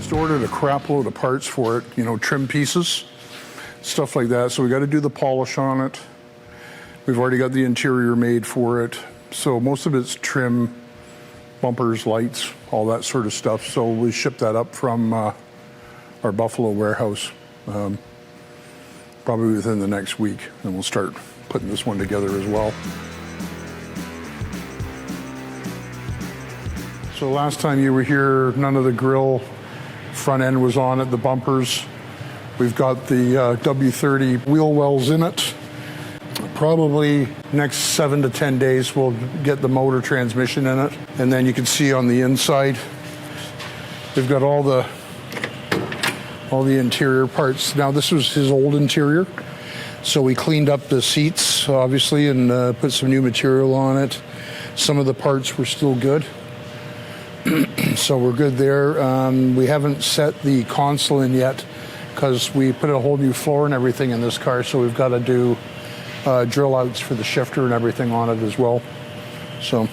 just ordered a crap load of parts for it, you know, trim pieces, stuff like that. So we got to do the polish on it. We've already got the interior made for it. So most of it's trim, bumpers, lights, all that sort of stuff. So we ship that up from our Buffalo warehouse probably within the next week, and we'll start putting this one together as well. So last time you were here, none of the grill front end was on it, the bumpers. We've got the W30 wheel wells in it. Probably next 7 to 10 days we'll get the motor transmission in it. And then you can see on the inside, we've got all the interior parts. Now this was his old interior. So we cleaned up the seats, obviously, and put some new material on it. Some of the parts were still good. So we're good there. We haven't set the console in yet because we put a whole new floor and everything in this car, so we've got to do drill outs for the shifter and everything on it as well. So.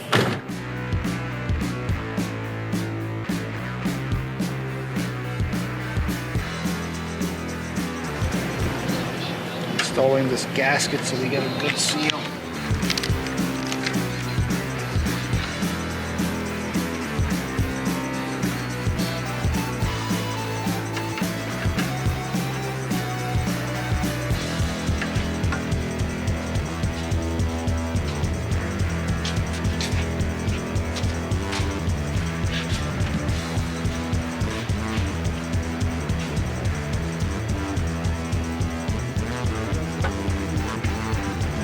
Installing this gasket so we get a good seal.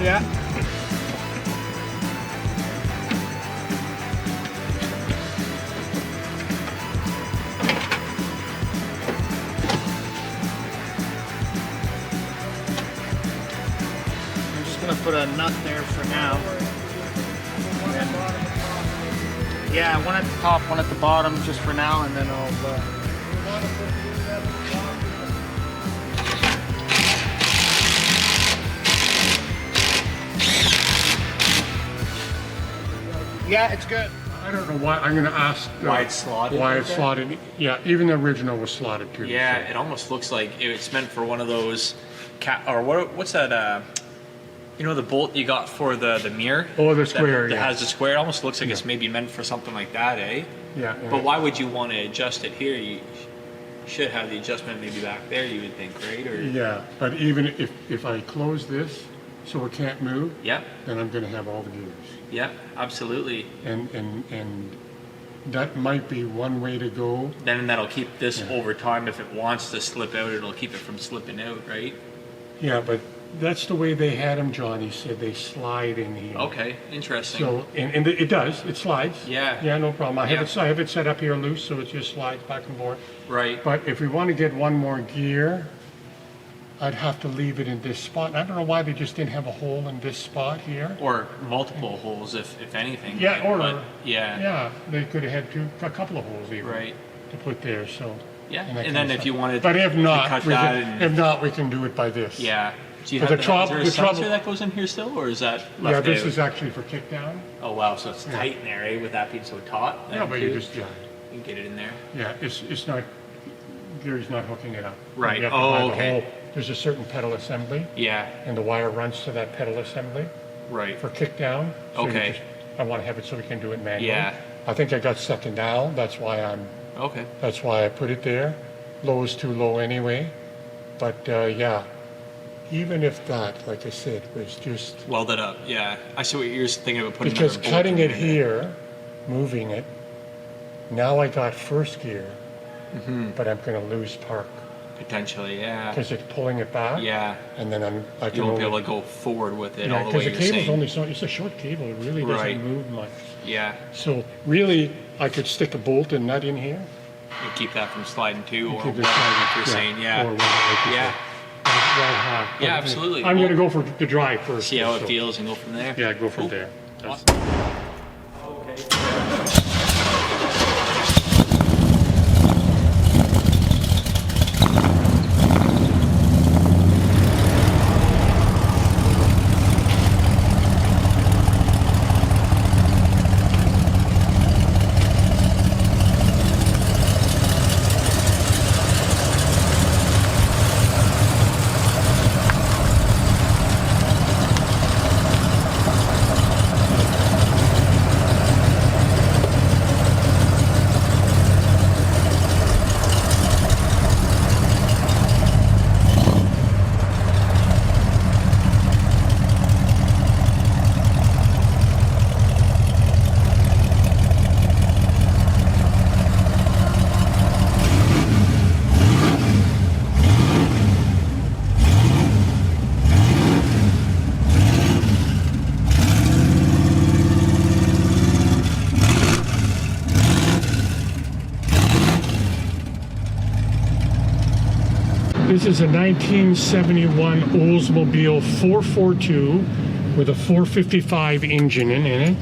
Yeah. I'm just gonna put a nut there for now. Yeah, one at the top, one at the bottom, just for now, and then I'll. Yeah, it's good. I don't know why. I'm going to ask why it's slotted. Why it's slotted. Yeah, even the original was slotted too. Yeah, so. It almost looks like it's meant for one of those or what's that? You know the bolt you got for the mirror? Oh, the square. That yeah. has the square. It almost looks like it's maybe meant for something like that, eh? Yeah. But why would you want to adjust it here? You should have the adjustment maybe back there. You would think, right? Or yeah, but even if I close this so it can't move, yeah, then I'm going to have all the gears. Yeah, absolutely. And that might be one way to go. Then that'll keep this over time. If it wants to slip out, it'll keep it from slipping out, right? Yeah, but that's the way they had them, John. He said they slide in here. Okay, interesting. So and it does. It slides. Yeah. Yeah, no problem. I have it set up here loose, so it just slides back and forth. Right. But if we want to get one more gear, I'd have to leave it in this spot. I don't know why they just didn't have a hole in this spot here. Or multiple holes, if anything. Yeah, yeah, they could have had a couple of holes even to put there. So yeah, and then if you wanted, but if not, to cut that if not, we can do it by this. Yeah. Do you have is there a sensor that goes in here still, or is that left Yeah, this out? is actually for kick down. Oh wow, so it's tight in there, eh? With that being so taut. Yeah, but you just you can get it in there. Yeah, it's not. Gary's not hooking it up. Right. Oh, okay. There's a certain pedal assembly. Yeah. And the wire runs to that pedal assembly. Right. For kick down. So okay. I want to have it so we can do it manually. Yeah. I think I got second now. That's why Okay. That's why I put it there. Low is too low anyway. But yeah. Even if that, like I said, was just welded up. Yeah. I see what you're thinking about putting. Because cutting it here, moving it. Now I got first gear. But I'm going to lose torque. Potentially, yeah. Because it's pulling it back. Yeah. And then I can you won't be able to go forward with it all the way. Because the cable's only it's a short cable. It really doesn't move much. Yeah. So really, I could stick a bolt and nut in here. And keep that from sliding too, or what you're saying, yeah. Or yeah, absolutely. I'm going to go for the drive first. See how it feels and go from there. Yeah, go from there. This is a 1971 Oldsmobile 442 with a 455 engine in it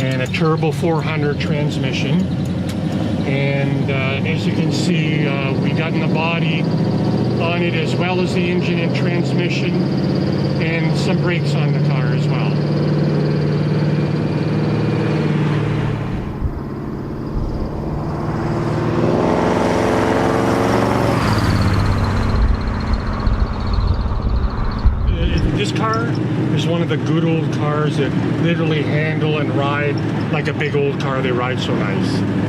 and a turbo 400 transmission. And as you can see, we got in the body on it as well as the engine and transmission, and some brakes on the car as well. This car is one of the good old cars that literally handle and ride like a big old car. They ride so nice.